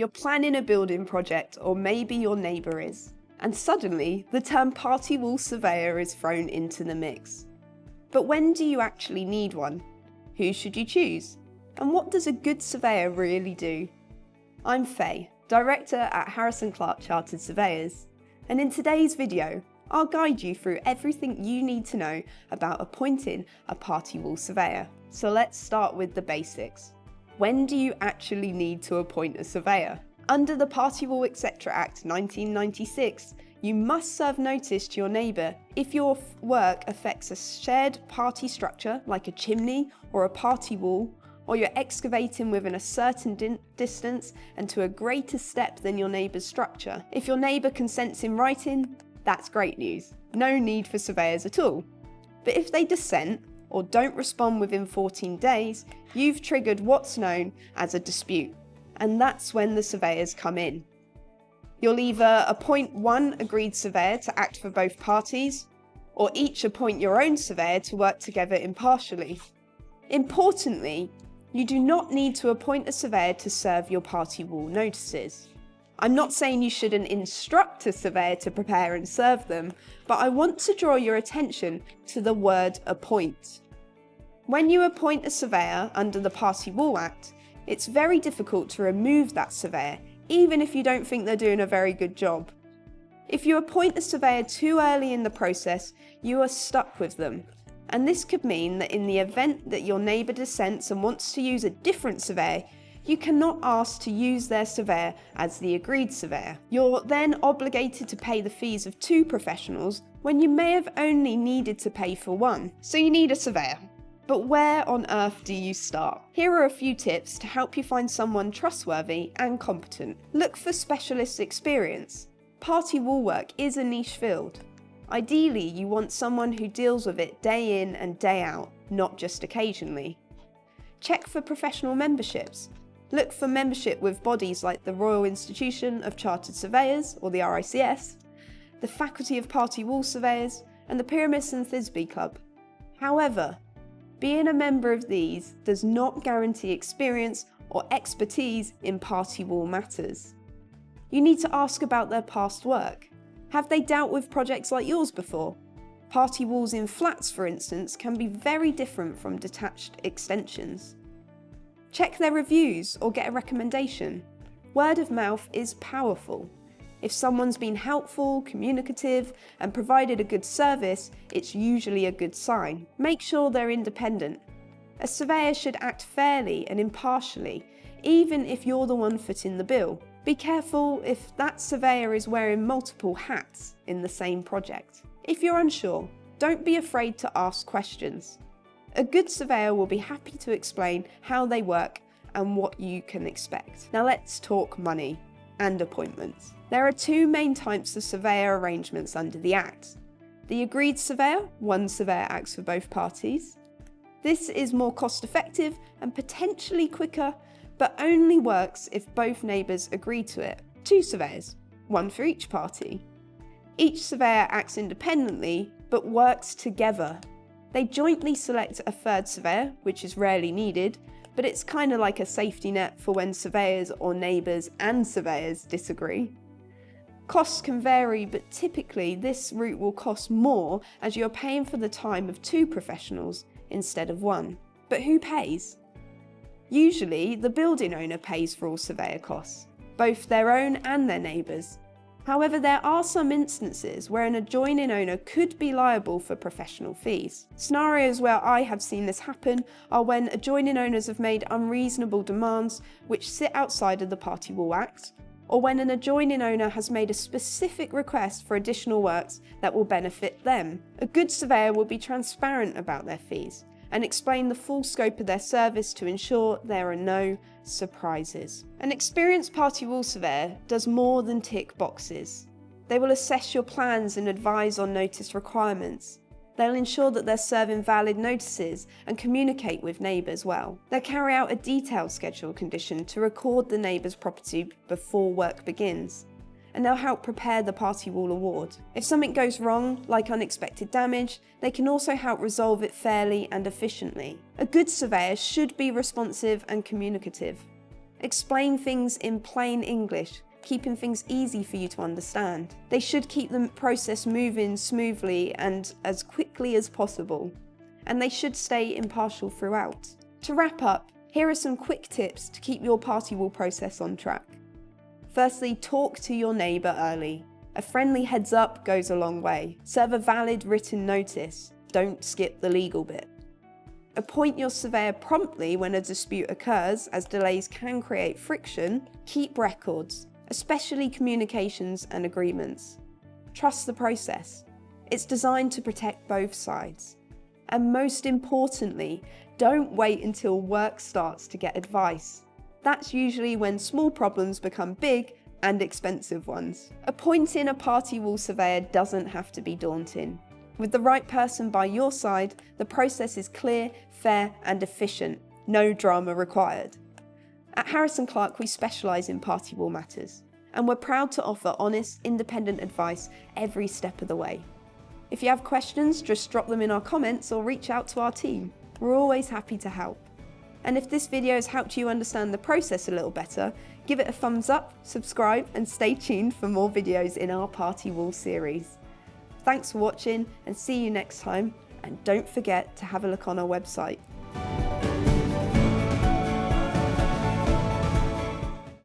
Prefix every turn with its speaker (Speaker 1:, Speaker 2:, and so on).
Speaker 1: You're planning a building project, or maybe your neighbour is, and suddenly the term party wall surveyor is thrown into the mix. But when do you actually need one? Who should you choose? And what does a good surveyor really do? I'm Faye, Director at Harrison Clarke Chartered Surveyors, and in today's video, I'll guide you through everything you need to know about appointing a party wall surveyor. So let's start with the basics. When do you actually need to appoint a surveyor? Under the Party Wall Etc. Act 1996, you must serve notice to your neighbour if your work affects a shared party structure like a chimney or a party wall, or you're excavating within a certain distance and to a greater step than your neighbour's structure. If your neighbour consents in writing, that's great news. No need for surveyors at all. But if they dissent or don't respond within 14 days, you've triggered what's known as a dispute, and that's when the surveyors come in. You'll either appoint one agreed surveyor to act for both parties, or each appoint your own surveyor to work together impartially. Importantly, you do not need to appoint a surveyor to serve your party wall notices. I'm not saying you shouldn't instruct a surveyor to prepare and serve them, but I want to draw your attention to the word appoint. When you appoint a surveyor under the Party Wall Act, it's very difficult to remove that surveyor, even if you don't think they're doing a very good job. If you appoint a surveyor too early in the process, you are stuck with them. And this could mean that in the event that your neighbour dissents and wants to use a different surveyor, you cannot ask to use their surveyor as the agreed surveyor. You're then obligated to pay the fees of two professionals when you may have only needed to pay for one. So you need a surveyor. But where on earth do you start? Here are a few tips to help you find someone trustworthy and competent. Look for specialist experience. Party wall work is a niche field. Ideally, you want someone who deals with it day in and day out, not just occasionally. Check for professional memberships. Look for membership with bodies like the Royal Institution of Chartered Surveyors, or the RICS, the Faculty of Party Wall Surveyors, and the Pyramus and Thisbe Club. However, being a member of these does not guarantee experience or expertise in party wall matters. You need to ask about their past work. Have they dealt with projects like yours before? Party walls in flats, for instance, can be very different from detached extensions. Check their reviews or get a recommendation. Word of mouth is powerful. If someone's been helpful, communicative, and provided a good service, it's usually a good sign. Make sure they're independent. A surveyor should act fairly and impartially, even if you're the one footing the bill. Be careful if that surveyor is wearing multiple hats in the same project. If you're unsure, don't be afraid to ask questions. A good surveyor will be happy to explain how they work and what you can expect. Now let's talk money and appointments. There are two main types of surveyor arrangements under the Act. The agreed surveyor, one surveyor acts for both parties. This is more cost effective and potentially quicker, but only works if both neighbours agree to it. Two surveyors, one for each party. Each surveyor acts independently, but works together. They jointly select a third surveyor, which is rarely needed, but it's kind of like a safety net for when surveyors or neighbours and surveyors disagree. Costs can vary, but typically this route will cost more as you're paying for the time of two professionals instead of one. But who pays? Usually, the building owner pays for all surveyor costs, both their own and their neighbours'. However, there are some instances where an adjoining owner could be liable for professional fees. Scenarios where I have seen this happen are when adjoining owners have made unreasonable demands which sit outside of the Party Wall Act, or when an adjoining owner has made a specific request for additional works that will benefit them. A good surveyor will be transparent about their fees and explain the full scope of their service to ensure there are no surprises. An experienced party wall surveyor does more than tick boxes. They will assess your plans and advise on notice requirements. They'll ensure that they're serving valid notices and communicate with neighbours well. They'll carry out a detailed schedule condition to record the neighbour's property before work begins. And they'll help prepare the party wall award. If something goes wrong, like unexpected damage, they can also help resolve it fairly and efficiently. A good surveyor should be responsive and communicative. Explain things in plain English, keeping things easy for you to understand. They should keep the process moving smoothly and as quickly as possible. And they should stay impartial throughout. To wrap up, here are some quick tips to keep your party wall process on track. Firstly, talk to your neighbour early. A friendly heads up goes a long way. Serve a valid written notice. Don't skip the legal bit. Appoint your surveyor promptly when a dispute occurs, as delays can create friction. Keep records, especially communications and agreements. Trust the process. It's designed to protect both sides. And most importantly, don't wait until work starts to get advice. That's usually when small problems become big and expensive ones. Appointing a party wall surveyor doesn't have to be daunting. With the right person by your side, the process is clear, fair and efficient. No drama required. At Harris & Clarke, we specialise in party wall matters, and we're proud to offer honest, independent advice every step of the way. If you have questions, just drop them in our comments or reach out to our team. We're always happy to help. And if this video has helped you understand the process a little better, give it a thumbs up, subscribe and stay tuned for more videos in our party wall series. Thanks for watching and see you next time, and don't forget to have a look on our website.